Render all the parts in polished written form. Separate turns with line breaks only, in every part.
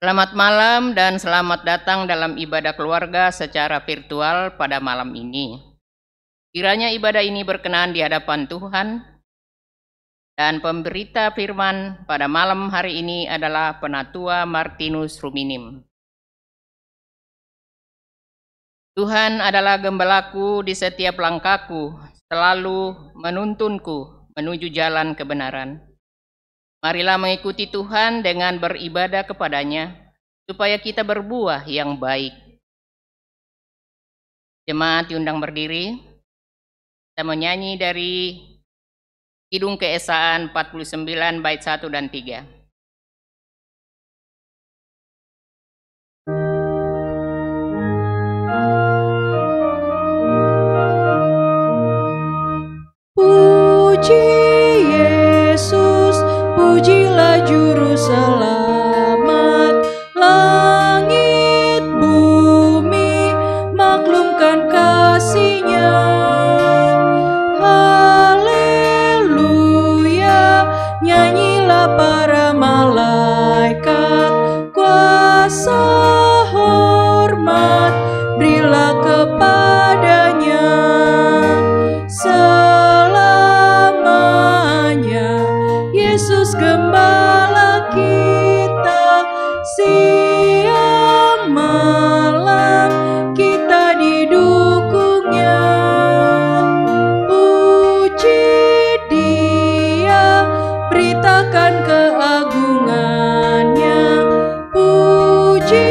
Selamat malam dan selamat datang dalam ibadah keluarga secara virtual pada malam ini. Kiranya ibadah ini berkenan di hadapan Tuhan, dan pemberita firman pada malam hari ini adalah Penatua Martinus Ruminim. Tuhan adalah gembalaku di setiap langkahku, selalu menuntunku menuju jalan kebenaran. Marilah mengikuti Tuhan dengan beribadah kepadanya, supaya kita berbuah yang baik. Jemaat diundang berdiri. Kita menyanyi dari Kidung Keesaan 49 bait 1 dan 3.
Puji Yesus, pujilah Juru Selamat, langit bumi maklumkan kasih-Nya. Haleluya, nyanyilah para malaikat, kuasa hormat berilah kepadanya. Yesus Gembala kita, siang malam kita didukung-Nya. Puji Dia, beritakan keagungan-Nya. Puji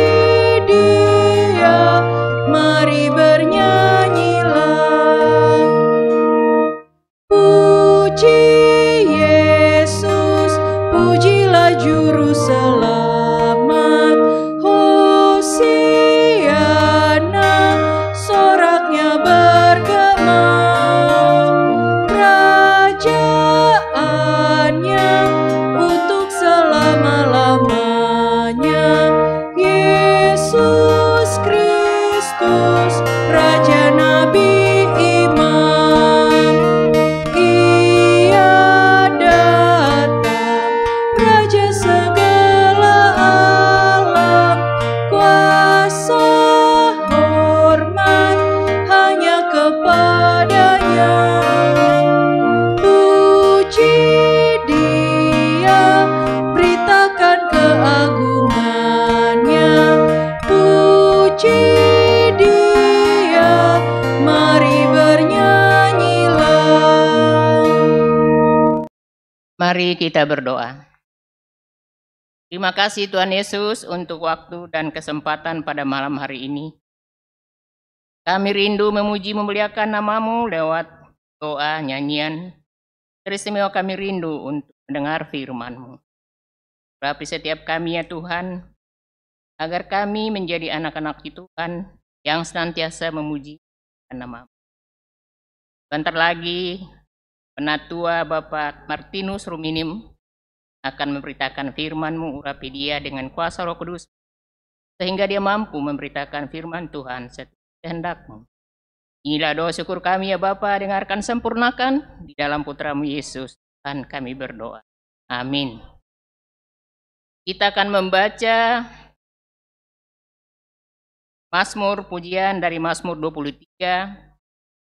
Dia, mari bernyanyilah. Puji pujilah Juru Selamat, Hosiana, soraknya bergema. Kerajaannya untuk selama-lamanya. Yesus Kristus, Raja Nabi Imam, Ia datang, Raja segala alam, kuasa hormat hanya kepadanya. Puji Dia, beritakan keagungan-Nya. Puji Dia, mari bernyanyilah.
Mari kita berdoa. Terima kasih Tuhan Yesus untuk waktu dan kesempatan pada malam hari ini. Kami rindu memuji memuliakan nama-Mu lewat doa, nyanyian. Teristimewa kami rindu untuk mendengar firman-Mu. Urapi setiap kami ya Tuhan, agar kami menjadi anak-anak Tuhan yang senantiasa memuji nama-Mu. Bentar lagi Penatua Bapak Martinus Ruminim akan memberitakan firman-Mu, urapi dia dengan kuasa Roh Kudus, sehingga dia mampu memberitakan firman Tuhan sesuai kehendak-Mu. Inilah doa syukur kami ya Bapa, dengarkan sempurnakan di dalam Putra-Mu Yesus, Tuhan kami berdoa. Amin. Kita akan membaca Mazmur pujian dari Mazmur 23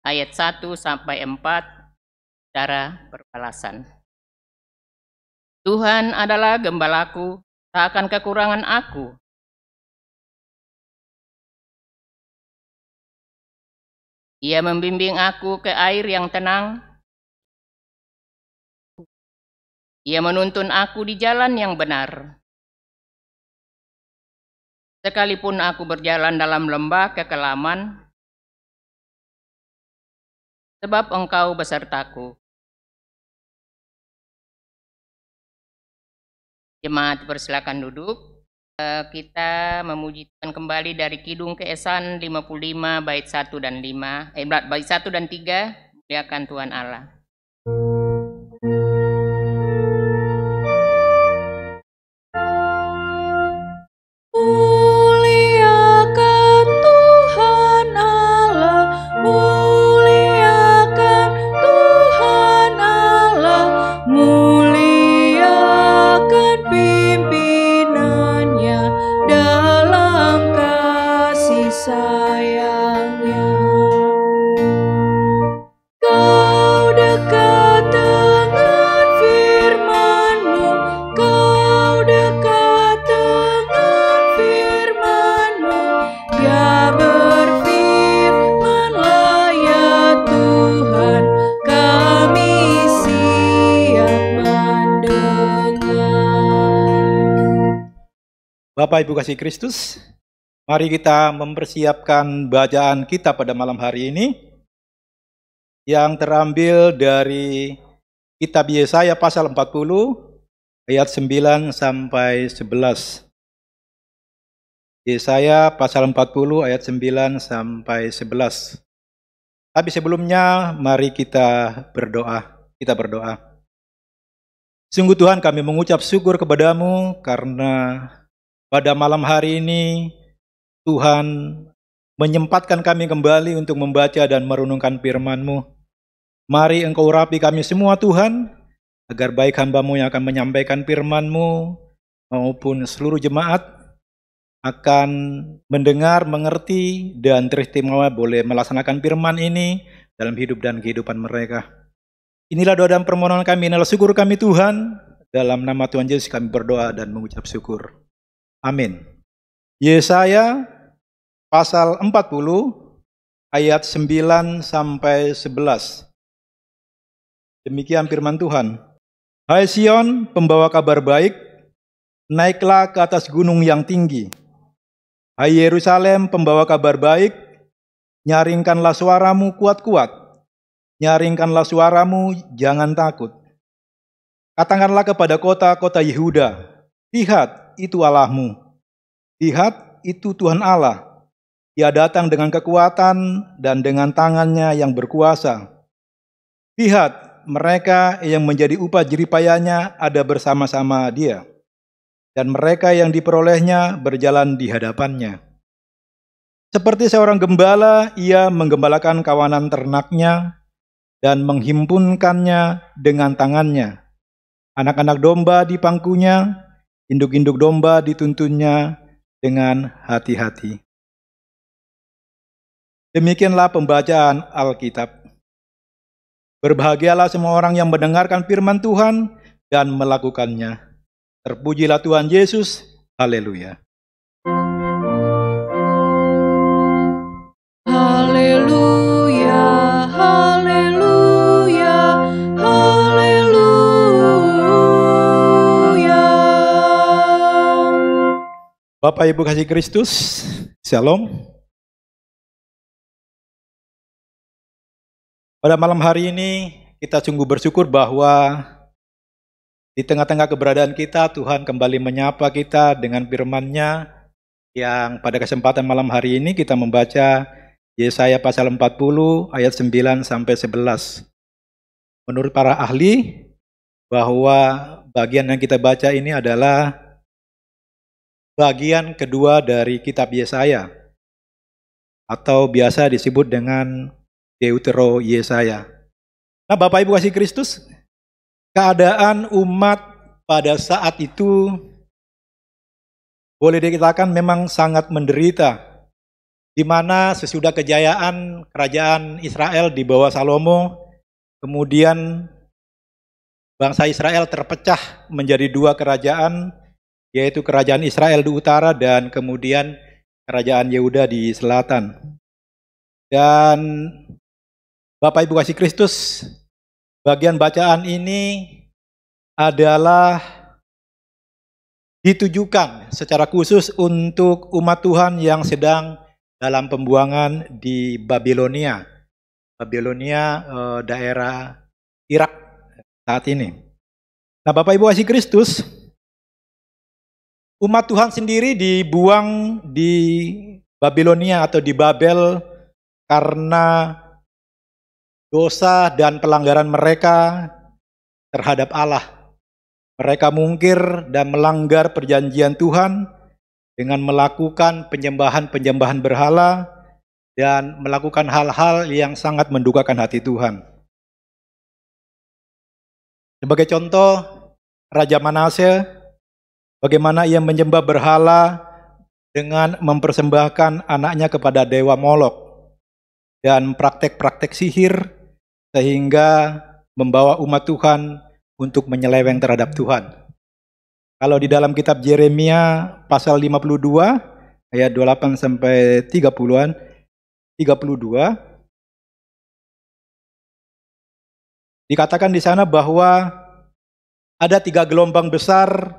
ayat 1 sampai 4 secara berbalasan. Tuhan adalah gembalaku, tak akan kekurangan aku. Ia membimbing aku ke air yang tenang. Ia menuntun aku di jalan yang benar. Sekalipun aku berjalan dalam lembah kekelaman, sebab Engkau besertaku. Jemaat persilakan duduk. Kita memuji Tuhan kembali dari Kidung Keesaan 55 bait 1 dan 5, bait 1 dan 3, muliakan Tuhan Allah.
Muliakan Tuhan Allah, muliakan Tuhan Allah, muliakan pimpinannya
Bapak Ibu kasih Kristus, mari kita mempersiapkan bacaan kita pada malam hari ini yang terambil dari kitab Yesaya pasal 40 ayat 9 sampai 11. Yesaya pasal 40 ayat 9 sampai 11. Tapi sebelumnya mari kita berdoa. Kita berdoa. Sungguh Tuhan, kami mengucap syukur kepadamu karena pada malam hari ini Tuhan menyempatkan kami kembali untuk membaca dan merenungkan firman-Mu. Mari Engkau urapi kami semua Tuhan, agar baik hamba-Mu yang akan menyampaikan firman-Mu maupun seluruh jemaat akan mendengar, mengerti, dan teristimewa boleh melaksanakan firman ini dalam hidup dan kehidupan mereka. Inilah doa dan permohonan kami, inilah syukur kami Tuhan. Dalam nama Tuhan Yesus kami berdoa dan mengucap syukur. Amin. Yesaya pasal 40 ayat 9 sampai 11. Demikian firman Tuhan. Hai Sion, pembawa kabar baik, naiklah ke atas gunung yang tinggi. Hai Yerusalem, pembawa kabar baik, nyaringkanlah suaramu kuat-kuat. Nyaringkanlah suaramu, jangan takut. Katakanlah kepada kota-kota Yehuda, lihat, itu Allahmu. Lihat, itu Tuhan Allah. Ia datang dengan kekuatan dan dengan tangannya yang berkuasa. Lihat, mereka yang menjadi upah jeripayanya ada bersama-sama Dia. Dan mereka yang diperolehnya berjalan di hadapannya. Seperti seorang gembala, ia menggembalakan kawanan ternaknya dan menghimpunkannya dengan tangannya. Anak-anak domba di pangkunya, induk-induk domba dituntunnya dengan hati-hati. Demikianlah pembacaan Alkitab. Berbahagialah semua orang yang mendengarkan firman Tuhan dan melakukannya. Terpujilah Tuhan Yesus. Haleluya.
Haleluya, haleluya, haleluya.
Bapak Ibu kasih Kristus, Shalom. Pada malam hari ini kita sungguh bersyukur bahwa di tengah-tengah keberadaan kita, Tuhan kembali menyapa kita dengan firman-Nya yang pada kesempatan malam hari ini kita membaca Yesaya pasal 40 ayat 9 sampai 11. Menurut para ahli, bahwa bagian yang kita baca ini adalah bagian kedua dari kitab Yesaya, atau biasa disebut dengan Deutero Yesaya. Nah, Bapak Ibu kasih Kristus, keadaan umat pada saat itu boleh dikatakan memang sangat menderita, di mana sesudah kejayaan kerajaan Israel di bawah Salomo, kemudian bangsa Israel terpecah menjadi dua kerajaan, yaitu kerajaan Israel di utara dan kemudian kerajaan Yehuda di selatan. Dan Bapak Ibu kasih Kristus, bagian bacaan ini adalah ditujukan secara khusus untuk umat Tuhan yang sedang dalam pembuangan di Babilonia. Babilonia daerah Irak saat ini. Nah, Bapak Ibu kasih Kristus, umat Tuhan sendiri dibuang di Babilonia atau di Babel karena dosa dan pelanggaran mereka terhadap Allah. Mereka mungkir dan melanggar perjanjian Tuhan dengan melakukan penyembahan-penyembahan berhala dan melakukan hal-hal yang sangat mendukakan hati Tuhan. Sebagai contoh, Raja Manase, bagaimana ia menyembah berhala dengan mempersembahkan anaknya kepada dewa Molok dan praktek-praktek sihir sehingga membawa umat Tuhan untuk menyeleweng terhadap Tuhan. Kalau di dalam kitab Yeremia pasal 52 ayat 28 sampai 32 dikatakan di sana bahwa ada 3 gelombang besar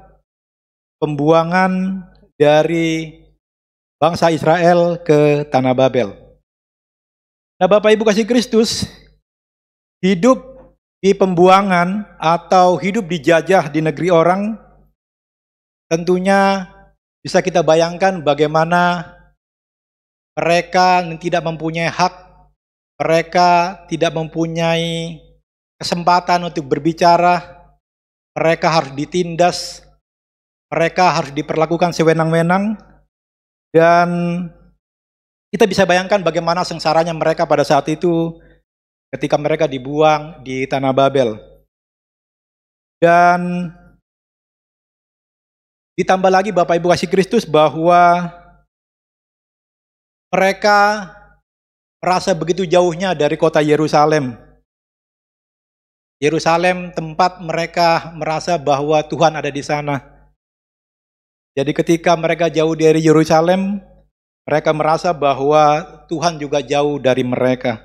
pembuangan dari bangsa Israel ke tanah Babel. Nah, Bapak Ibu kasih Kristus, hidup di pembuangan atau hidup dijajah di negeri orang, tentunya bisa kita bayangkan bagaimana mereka tidak mempunyai hak, mereka tidak mempunyai kesempatan untuk berbicara, mereka harus ditindas, mereka harus diperlakukan sewenang-wenang, dan kita bisa bayangkan bagaimana sengsaranya mereka pada saat itu ketika mereka dibuang di tanah Babel. Dan ditambah lagi Bapak Ibu kasih Kristus bahwa mereka merasa begitu jauhnya dari kota Yerusalem. Yerusalem tempat mereka merasa bahwa Tuhan ada di sana. Jadi ketika mereka jauh dari Yerusalem, mereka merasa bahwa Tuhan juga jauh dari mereka.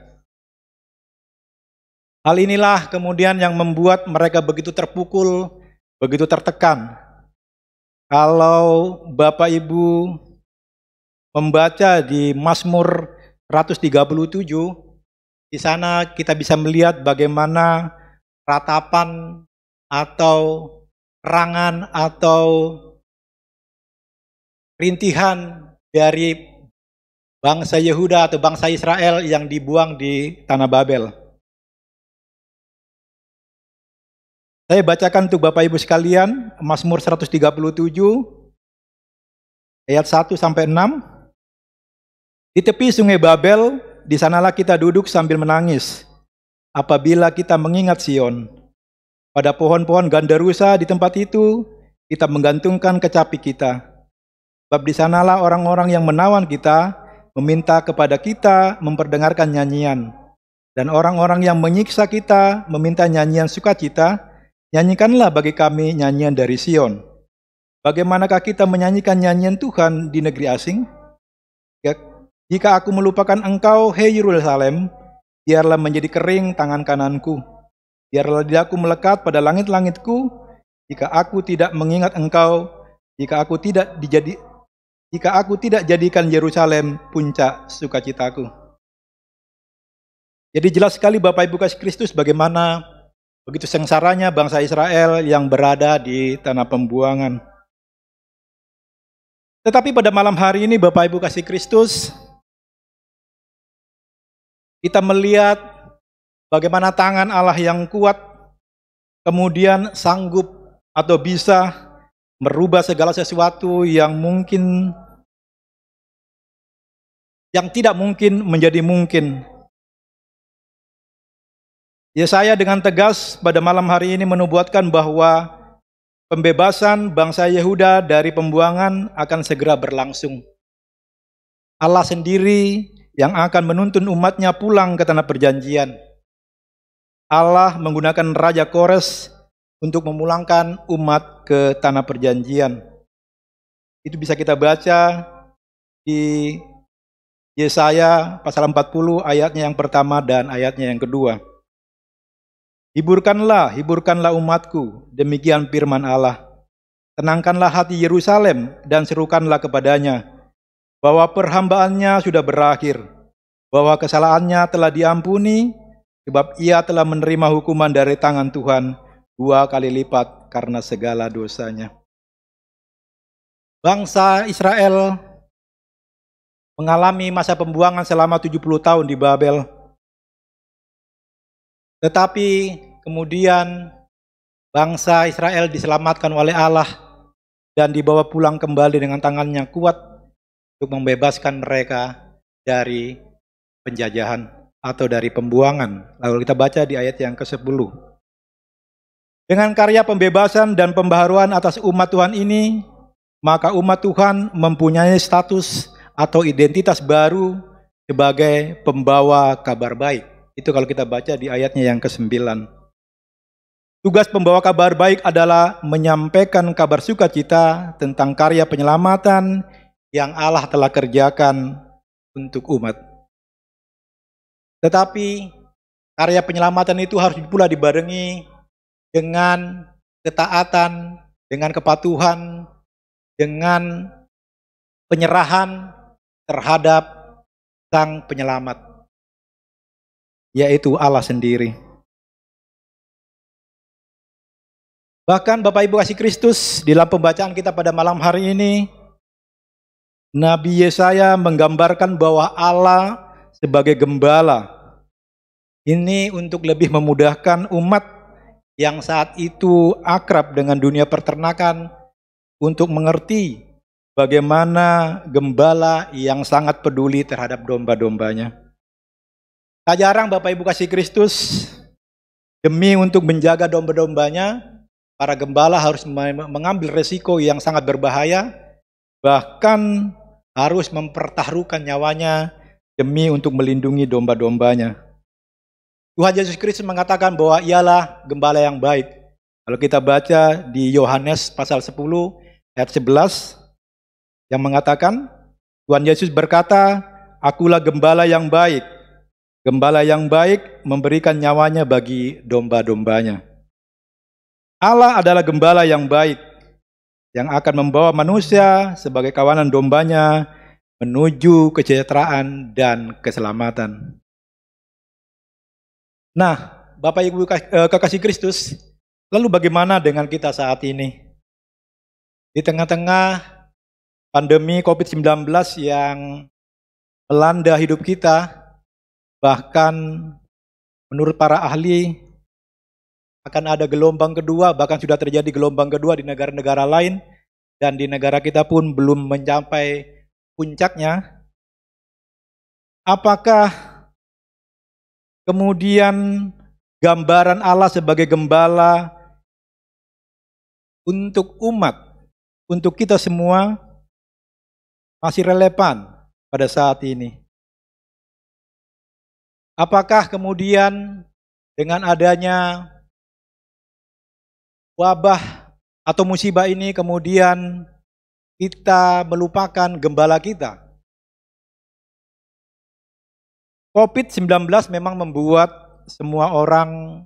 Hal inilah kemudian yang membuat mereka begitu terpukul, begitu tertekan. Kalau Bapak Ibu membaca di Mazmur 137, di sana kita bisa melihat bagaimana ratapan atau serangan atau rintihan dari bangsa Yehuda atau bangsa Israel yang dibuang di tanah Babel. Saya bacakan untuk Bapak Ibu sekalian, Mazmur 137 ayat 1 sampai 6. Di tepi sungai Babel, di sanalah kita duduk sambil menangis. Apabila kita mengingat Sion, pada pohon-pohon gandarusa di tempat itu, kita menggantungkan kecapi kita. Sebab di sanalah orang-orang yang menawan kita, meminta kepada kita memperdengarkan nyanyian. Dan orang-orang yang menyiksa kita, meminta nyanyian sukacita. Nyanyikanlah bagi kami nyanyian dari Sion. Bagaimanakah kita menyanyikan nyanyian Tuhan di negeri asing? Jika aku melupakan engkau, hei Yerusalem, biarlah menjadi kering tangan kananku. Biarlah lidahku melekat pada langit-langitku, jika aku tidak mengingat engkau, jika aku tidak jadikan Yerusalem puncak sukacitaku. Jadi jelas sekali Bapak Ibu kasih Kristus bagaimana begitu sengsaranya bangsa Israel yang berada di tanah pembuangan. Tetapi pada malam hari ini Bapak Ibu kasih Kristus, kita melihat bagaimana tangan Allah yang kuat kemudian sanggup atau bisa merubah segala sesuatu yang tidak mungkin menjadi mungkin. Yesaya dengan tegas pada malam hari ini menubuatkan bahwa pembebasan bangsa Yehuda dari pembuangan akan segera berlangsung. Allah sendiri yang akan menuntun umatnya pulang ke tanah perjanjian. Allah menggunakan Raja Kores untuk memulangkan umat ke tanah perjanjian. Itu bisa kita baca di Yesaya pasal 40 ayatnya yang pertama dan ayatnya yang kedua. Hiburkanlah umatku, demikian firman Allah. Tenangkanlah hati Yerusalem dan serukanlah kepadanya, bahwa perhambaannya sudah berakhir, bahwa kesalahannya telah diampuni, sebab ia telah menerima hukuman dari tangan Tuhan 2 kali lipat karena segala dosanya. Bangsa Israel mengalami masa pembuangan selama 70 tahun di Babel. Tetapi kemudian bangsa Israel diselamatkan oleh Allah dan dibawa pulang kembali dengan tangannya kuat untuk membebaskan mereka dari penjajahan atau dari pembuangan. Lalu kita baca di ayat yang ke-10. Dengan karya pembebasan dan pembaharuan atas umat Tuhan ini, maka umat Tuhan mempunyai status atau identitas baru sebagai pembawa kabar baik. Itu kalau kita baca di ayatnya yang ke-9. Tugas pembawa kabar baik adalah menyampaikan kabar sukacita tentang karya penyelamatan yang Allah telah kerjakan untuk umat. Tetapi karya penyelamatan itu harus pula dibarengi dengan ketaatan, dengan kepatuhan, dengan penyerahan terhadap Sang Penyelamat, yaitu Allah sendiri. Bahkan Bapak Ibu kasih Kristus, dalam pembacaan kita pada malam hari ini, Nabi Yesaya menggambarkan bahwa Allah sebagai gembala. Ini untuk lebih memudahkan umat yang saat itu akrab dengan dunia peternakan untuk mengerti bagaimana gembala yang sangat peduli terhadap domba-dombanya. Tak jarang Bapak Ibu kasih Kristus, demi untuk menjaga domba-dombanya, para gembala harus mengambil resiko yang sangat berbahaya, bahkan harus mempertaruhkan nyawanya demi untuk melindungi domba-dombanya. Tuhan Yesus Kristus mengatakan bahwa ialah gembala yang baik. Kalau kita baca di Yohanes pasal 10 ayat 11 yang mengatakan, Tuhan Yesus berkata, "Akulah gembala yang baik. Gembala yang baik memberikan nyawanya bagi domba-dombanya." Allah adalah gembala yang baik, yang akan membawa manusia sebagai kawanan dombanya menuju kesejahteraan dan keselamatan. Nah, Bapak Ibu kekasih Kristus, lalu bagaimana dengan kita saat ini? Di tengah-tengah pandemi COVID-19 yang melanda hidup kita, bahkan menurut para ahli, akan ada gelombang kedua, bahkan sudah terjadi gelombang kedua di negara-negara lain, dan di negara kita pun belum mencapai puncaknya. Apakah kemudian gambaran Allah sebagai gembala untuk umat, untuk kita semua, masih relevan pada saat ini? Apakah kemudian dengan adanya wabah atau musibah ini kemudian kita melupakan gembala kita? COVID-19 memang membuat semua orang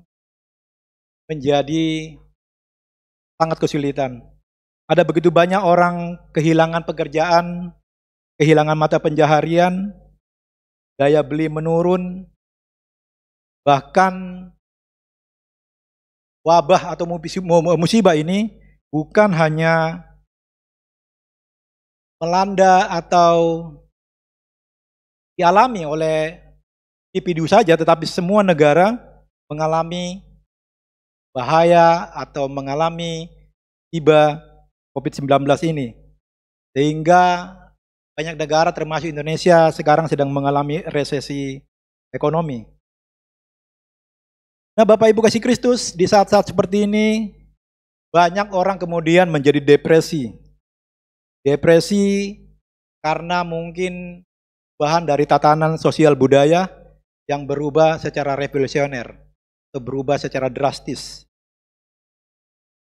menjadi sangat kesulitan. Ada begitu banyak orang kehilangan pekerjaan, kehilangan mata pencaharian, daya beli menurun, bahkan wabah atau musibah ini bukan hanya melanda atau dialami oleh individu saja, tetapi semua negara mengalami bahaya atau mengalami tiba COVID-19 ini. Sehingga banyak negara termasuk Indonesia sekarang sedang mengalami resesi ekonomi. Nah, Bapak Ibu kasih Kristus, di saat-saat seperti ini banyak orang kemudian menjadi depresi. Depresi karena mungkin bahan dari tatanan sosial budaya yang berubah secara revolusioner atau berubah secara drastis.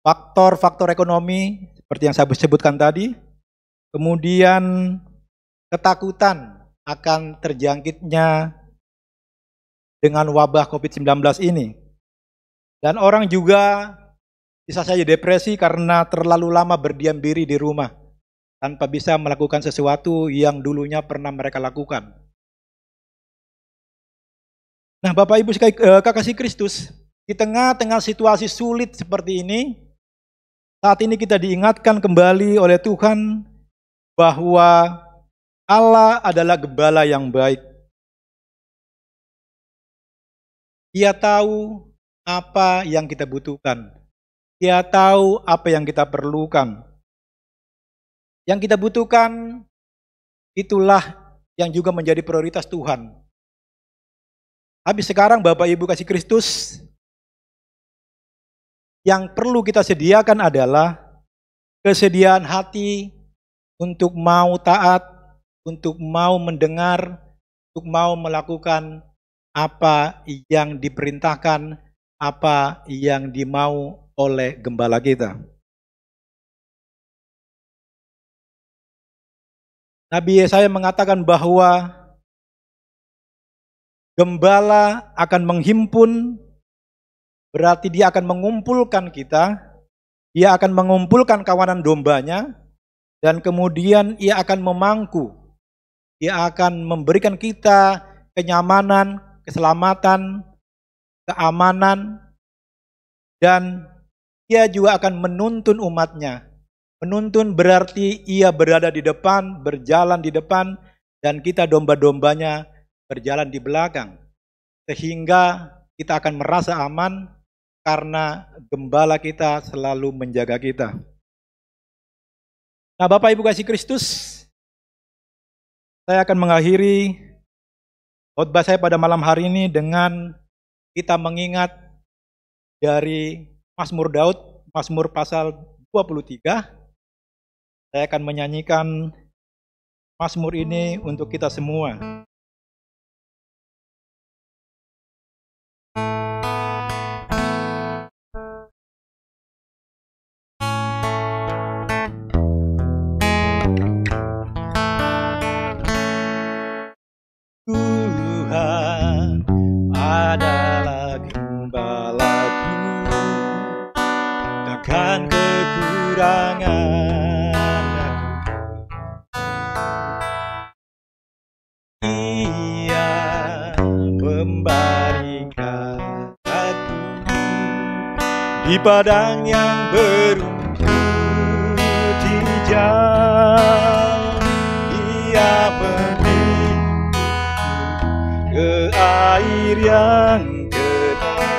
Faktor-faktor ekonomi seperti yang saya sebutkan tadi, kemudian ketakutan akan terjangkitnya dengan wabah COVID-19 ini. Dan orang juga bisa saja depresi karena terlalu lama berdiam diri di rumah tanpa bisa melakukan sesuatu yang dulunya pernah mereka lakukan. Nah, Bapak Ibu kekasih Kristus, di tengah-tengah situasi sulit seperti ini, saat ini kita diingatkan kembali oleh Tuhan bahwa Allah adalah gembala yang baik. Dia tahu apa yang kita butuhkan. Dia tahu apa yang kita perlukan. Yang kita butuhkan itulah yang juga menjadi prioritas Tuhan. Habis sekarang Bapak Ibu kasih Kristus, yang perlu kita sediakan adalah kesediaan hati untuk mau taat, untuk mau mendengar, untuk mau melakukan apa yang diperintahkan, apa yang dimau oleh gembala kita. Nabi Yesaya mengatakan bahwa gembala akan menghimpun, berarti dia akan mengumpulkan kita, dia akan mengumpulkan kawanan dombanya, dan kemudian Ia akan memangku. Ia akan memberikan kita kenyamanan, keselamatan, keamanan, dan Ia juga akan menuntun umatnya. Menuntun berarti Ia berada di depan, berjalan di depan, dan kita domba-dombanya berjalan di belakang. Sehingga kita akan merasa aman karena gembala kita selalu menjaga kita. Nah, Bapak Ibu kasih Kristus, saya akan mengakhiri khotbah saya pada malam hari ini dengan kita mengingat dari Mazmur Daud, Mazmur pasal 23. Saya akan menyanyikan Mazmur ini untuk kita semua. Tuhan adalah gembalaku, takkan kekurangan aku. Ia membaringkan aku di padang yang berumput hijau. Ia ke air yang tenang,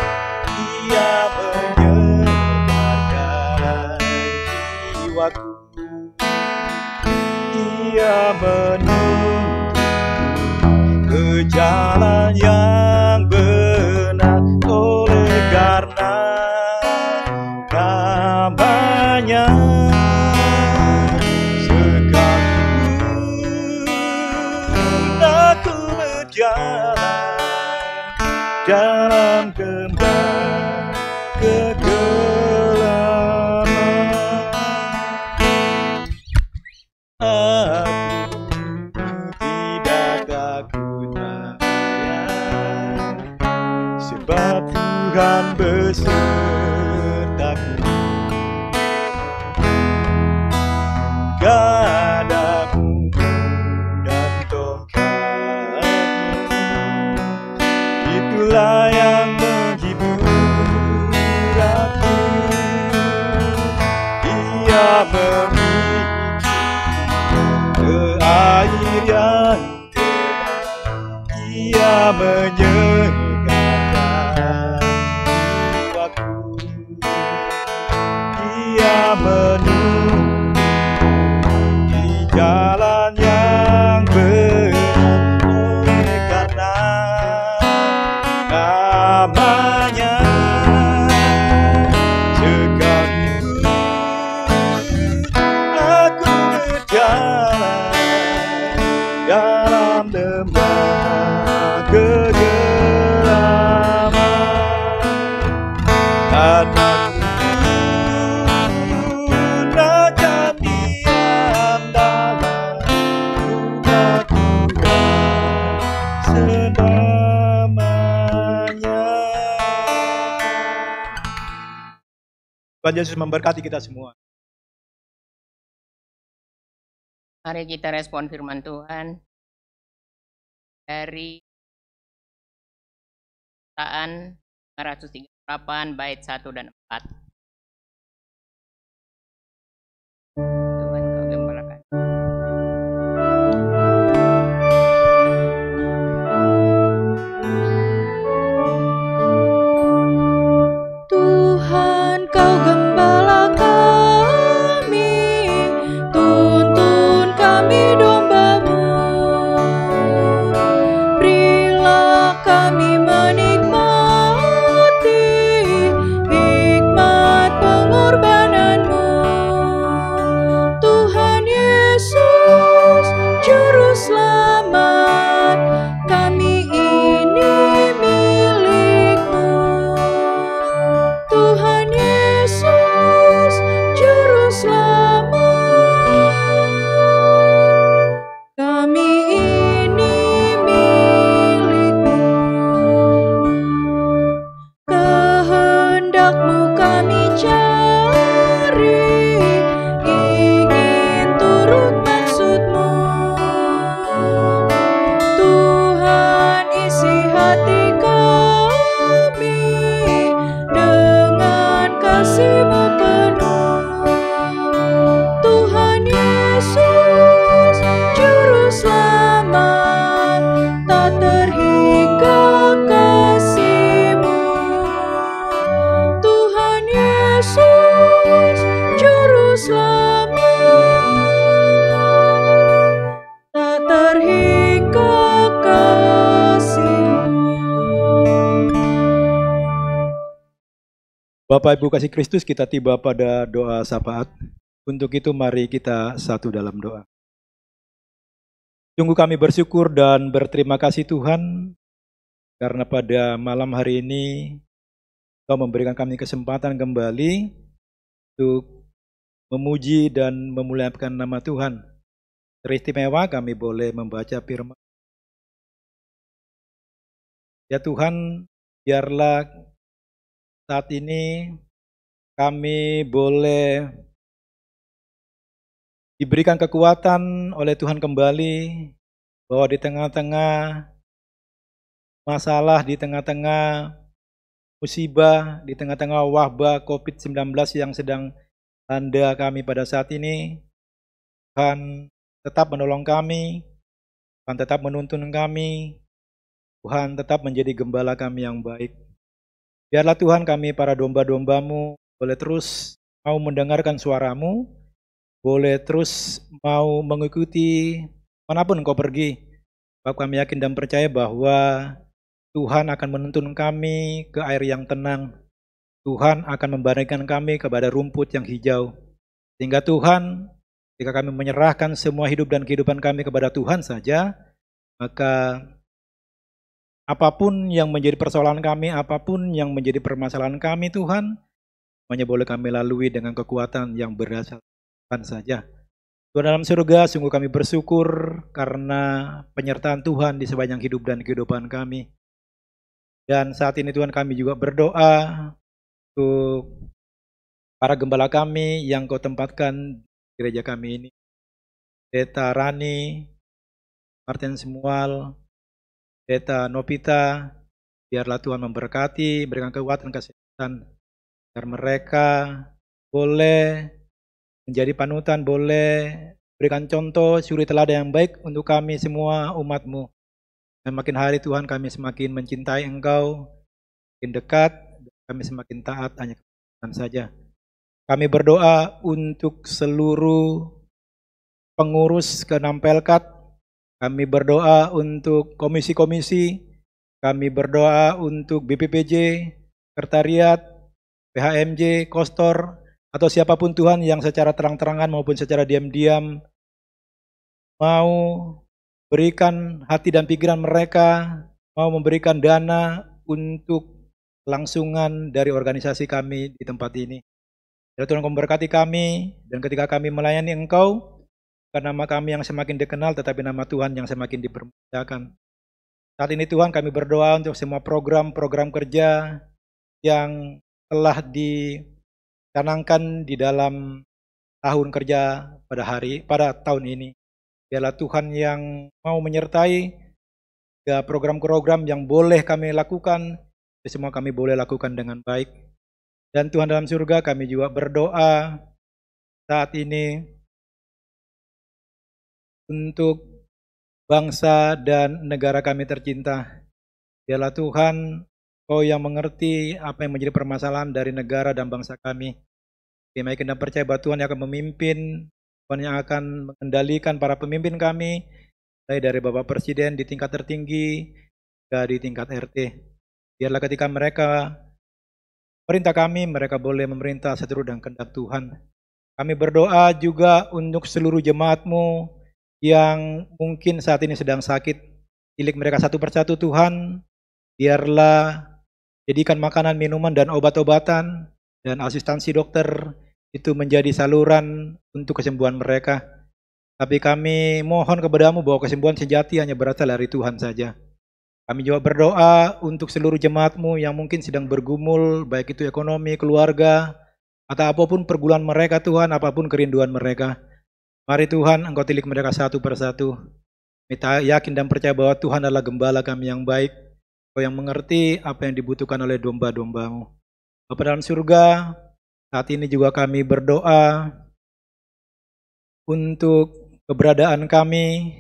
Ia menyegarkan jiwaku. Ia menuntun ke jalan yang benar, oleh karena namanya. Dalam gembala kegelapan, aku tidak takut bahaya, sebab Tuhan besertaku. Gadamu dan tongkatmu, itulah yang menghibur aku. Ia memimpin ke air yang tenang, Ia menyegarkan jiwaku. Ia menuntun di jalan yang benar, oleh karena namanya. Sekalipun aku berjalan dalam lembah kegelapan, hatiku akan diam dalam rumah Tuhan selamanya. Tuhan Yesus memberkati kita semua.
Mari kita respon firman Tuhan dari Keluaran 538 bait 1 dan 4. Tuhan kau gembalakan.
Tuhan kau gembala kami, tuntun kami domba-Mu. Berilah kami menikmati hikmat pengorbanan-Mu. Tuhan Yesus Juru Selamat, kami ini milik-Mu. Tuhan Yesus Juru Selamat, kami ini milik-Mu. terhingga kasih-Mu.
Bapak Ibu kasih Kristus, kita tiba pada doa syafaat. Untuk itu mari kita satu dalam doa. Sungguh kami bersyukur dan berterima kasih Tuhan, karena pada malam hari ini Kau memberikan kami kesempatan kembali untuk memuji dan memuliakan nama Tuhan. Teristimewa kami boleh membaca firman. Ya Tuhan, biarlah saat ini kami boleh diberikan kekuatan oleh Tuhan kembali, bahwa di tengah-tengah masalah, di tengah-tengah musibah, di tengah-tengah wabah COVID-19 yang sedang melanda kami pada saat ini, Tuhan tetap menolong kami, Tuhan tetap menuntun kami, Tuhan tetap menjadi gembala kami yang baik. Biarlah Tuhan kami para domba-domba-Mu boleh terus mau mendengarkan suara-Mu, boleh terus mau mengikuti manapun Engkau pergi. Sebab kami yakin dan percaya bahwa Tuhan akan menuntun kami ke air yang tenang. Tuhan akan memberikan kami kepada rumput yang hijau. Sehingga Tuhan, jika kami menyerahkan semua hidup dan kehidupan kami kepada Tuhan saja, maka apapun yang menjadi persoalan kami, apapun yang menjadi permasalahan kami Tuhan, semuanya boleh kami lalui dengan kekuatan yang berasal dari Tuhan saja. Tuhan dalam surga, sungguh kami bersyukur karena penyertaan Tuhan di sepanjang hidup dan kehidupan kami. Dan saat ini Tuhan kami juga berdoa untuk para gembala kami yang Kau tempatkan di gereja kami ini. Pendeta Rani, Martin Samuel, Pendeta Novita, biarlah Tuhan memberkati, berikan kekuatan kesehatan, agar mereka boleh menjadi panutan, boleh berikan contoh, suri teladan yang baik untuk kami semua umat-Mu. Dan makin hari Tuhan kami semakin mencintai Engkau, makin dekat, kami semakin taat hanya kepada Tuhan saja. Kami berdoa untuk seluruh pengurus ke-6 Pelkat, kami berdoa untuk komisi-komisi, kami berdoa untuk BPPJ, Sekretariat, PHMJ, Kostor, atau siapapun Tuhan yang secara terang-terangan maupun secara diam-diam mau berikan hati dan pikiran mereka, mau memberikan dana untuk kelangsungan dari organisasi kami di tempat ini. Ya Tuhan, Kau memberkati kami, dan ketika kami melayani Engkau, bukan nama kami yang semakin dikenal, tetapi nama Tuhan yang semakin dipermuliakan. Saat ini Tuhan kami berdoa untuk semua program-program kerja yang telah dicanangkan di dalam tahun kerja pada tahun ini. Biarlah Tuhan yang mau menyertai program-program yang boleh kami lakukan, semua kami boleh lakukan dengan baik. Dan Tuhan dalam surga, kami juga berdoa saat ini untuk bangsa dan negara kami tercinta. Biarlah Tuhan, Kau yang mengerti apa yang menjadi permasalahan dari negara dan bangsa kami. Kami yakin dan percaya bahwa Tuhan yang akan memimpin, Tuhan yang akan mengendalikan para pemimpin kami, mulai dari Bapak Presiden di tingkat tertinggi, hingga di tingkat RT. Biarlah ketika mereka perintah kami, mereka boleh memerintah seturut dengan kehendak Tuhan. Kami berdoa juga untuk seluruh jemaat-Mu yang mungkin saat ini sedang sakit. Pilih mereka satu persatu Tuhan, biarlah jadikan makanan, minuman, dan obat-obatan, dan asistensi dokter itu menjadi saluran untuk kesembuhan mereka. Tapi kami mohon kepada-Mu bahwa kesembuhan sejati hanya berasal dari Tuhan saja. Kami juga berdoa untuk seluruh jemaat-Mu yang mungkin sedang bergumul, baik itu ekonomi, keluarga, atau apapun pergumulan mereka Tuhan, apapun kerinduan mereka. Mari Tuhan, Engkau tilik mereka satu persatu. Kita yakin dan percaya bahwa Tuhan adalah gembala kami yang baik, Engkau yang mengerti apa yang dibutuhkan oleh domba-domba-Mu. Bapa dalam surga, saat ini juga kami berdoa untuk keberadaan kami,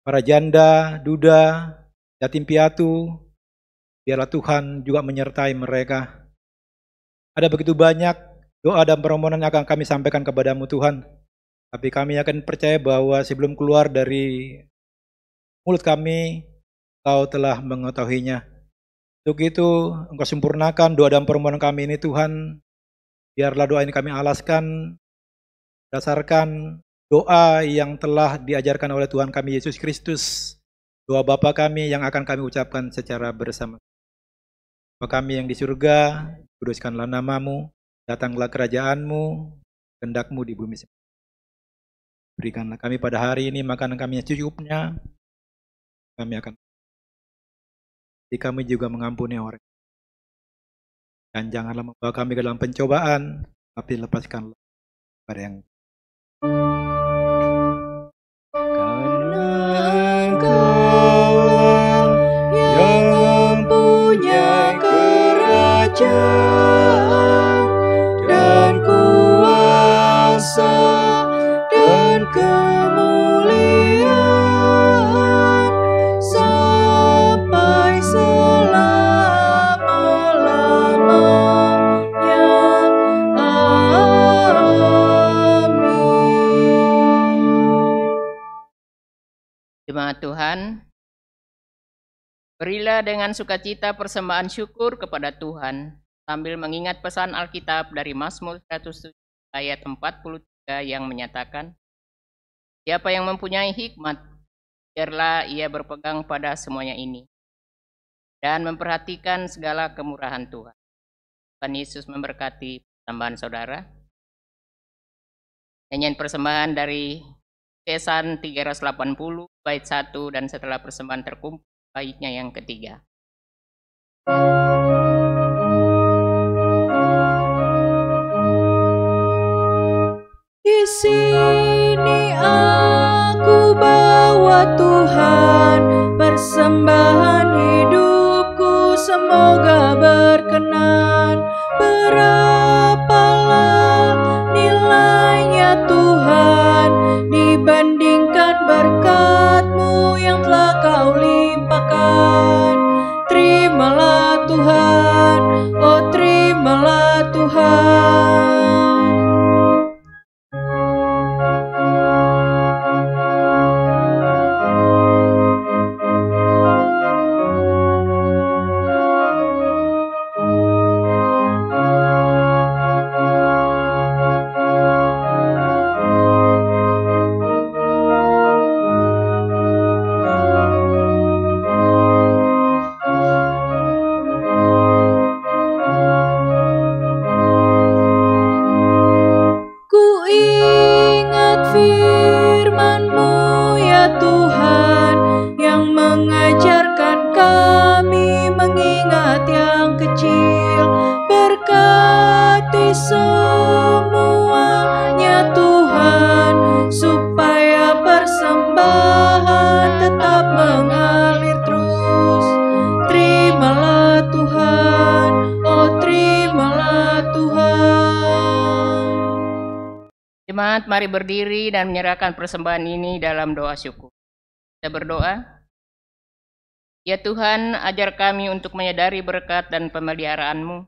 para janda, duda, yatim piatu, biarlah Tuhan juga menyertai mereka. Ada begitu banyak doa dan permohonan yang akan kami sampaikan kepada-Mu Tuhan. Tapi kami akan percaya bahwa sebelum keluar dari mulut kami, Engkau telah mengetahuinya. Untuk itu, Engkau sempurnakan doa dan permohonan kami ini Tuhan. Biarlah doa ini kami alaskan berdasarkan doa yang telah diajarkan oleh Tuhan kami Yesus Kristus. Doa Bapa kami yang akan kami ucapkan secara bersama. Bapa kami yang di surga, kuduskanlah namamu, datanglah kerajaanmu, kehendak-mu di bumi. Berikanlah kami pada hari ini makanan kami yang secukupnya. Kami akan kami juga mengampuni orang. Dan janganlah membawa kami ke dalam pencobaan, tapi lepaskanlah pada yang
Karena Engkaulah yang mempunyai kerajaan dan kuasa dan kemuliaan sampai selama-lamanya. Amin.
Jemaat Tuhan, berilah dengan sukacita persembahan syukur kepada Tuhan sambil mengingat pesan Alkitab dari Mazmur 107 ayat 43 yang menyatakan, siapa yang mempunyai hikmat, biarlah ia berpegang pada semuanya ini dan memperhatikan segala kemurahan Tuhan. Tuhan Yesus memberkati persembahan saudara. Nyanyian persembahan dari Kesan 380 bait 1 dan setelah persembahan terkumpul baitnya yang ketiga.
Di sini aku bawa Tuhan persembahan hidupku, semoga berkenan. Berapalah nilainya Tuhan dibandingkan berkat-Mu yang telah Kau limpahkan. Terimalah Tuhan, oh terimalah Tuhan. Semuanya Tuhan, supaya persembahan tetap mengalir terus. Terimalah Tuhan, oh terimalah Tuhan.
Jemaat, mari berdiri dan menyerahkan persembahan ini dalam doa syukur. Kita berdoa. Ya Tuhan, ajar kami untuk menyadari berkat dan pemeliharaan-Mu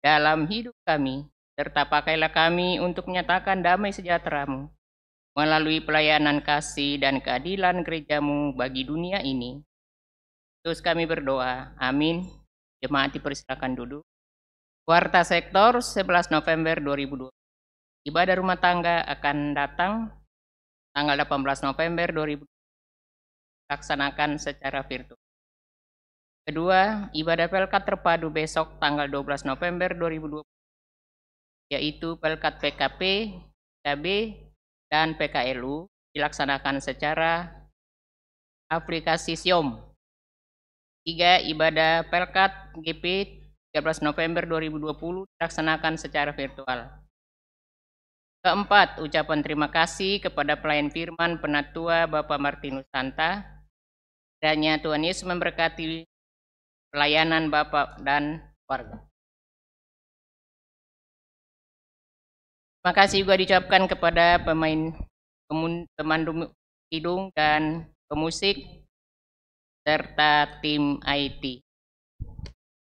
dalam hidup kami, serta pakailah kami untuk menyatakan damai sejahtera-Mu melalui pelayanan kasih dan keadilan gereja-Mu bagi dunia ini. Terus kami berdoa, amin. Jemaat dipersilakan duduk. Warta Sektor 11 November 2020. Ibadah rumah tangga akan datang tanggal 18 November 2020. Laksanakan secara virtual. Kedua, ibadah Pelkat terpadu besok tanggal 12 November 2020, yaitu Pelkat PKP, KB, dan PKLU dilaksanakan secara aplikasi Zoom. 3, ibadah Pelkat GP 13 November 2020 dilaksanakan secara virtual. Keempat, ucapan terima kasih kepada pelayan firman Penatua Bapak Martinus Santa. Kiranya Tuhan Yesus memberkati pelayanan Bapak dan warga. Terima kasih juga diucapkan kepada pemandu hidung dan pemusik serta tim IT.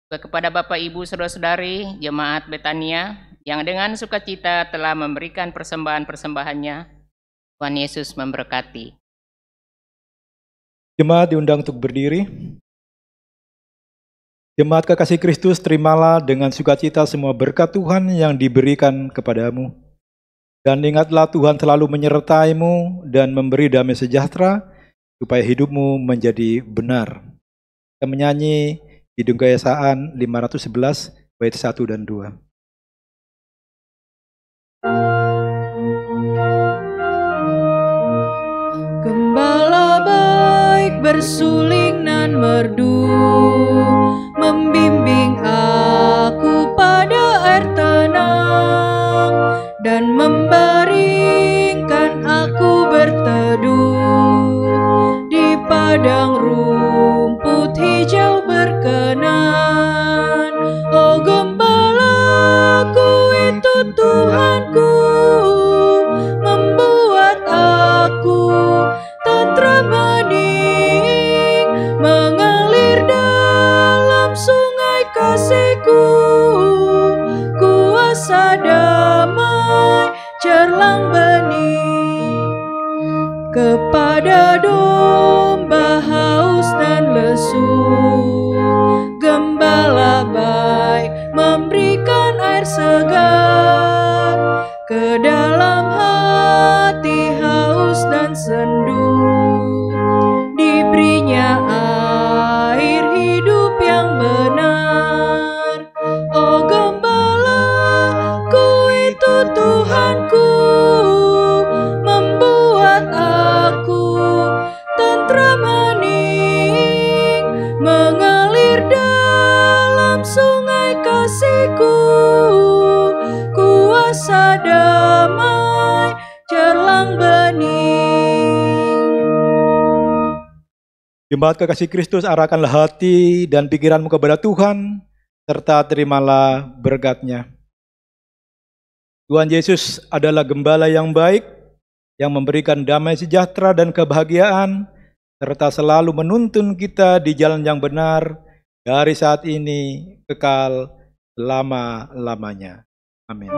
Juga kepada Bapak Ibu saudara-saudari jemaat Betania yang dengan sukacita telah memberikan persembahan-persembahannya Tuhan Yesus memberkati.
Jemaat diundang untuk berdiri. Jemaat kekasih Kristus, terimalah dengan sukacita semua berkat Tuhan yang diberikan kepadamu. Dan ingatlah Tuhan selalu menyertaimu dan memberi damai sejahtera supaya hidupmu menjadi benar. Kita menyanyi Kidung Keesaan 511 bait 1 dan 2.
Gembala baik bersuling nan merdu, membimbing aku pada air tenang, dan membaringkan aku berteduh di padang rumput hijau berkenan. Oh gembalaku itu Tuhanku, membuat aku tentram hening, mengalir dalam sungai kasih-Ku, kuasa damai cerlang bening. Kepada domba haus dan lesu, gembala baik memberikan air segar. Ke dalam hati haus dan sendu, diberinya air hidup yang benar. Oh gembalaku itu Tuhanku, membuat aku tentram hening, mengalir dalam sungai kasih-Ku, kuasa damai cerlang bening.
Jemaat kekasih Kristus, arahkanlah hati dan pikiranmu kepada Tuhan, serta terimalah berkat-Nya. Tuhan Yesus adalah gembala yang baik, yang memberikan damai sejahtera dan kebahagiaan, serta selalu menuntun kita di jalan yang benar, dari saat ini kekal selama-lamanya. Amin.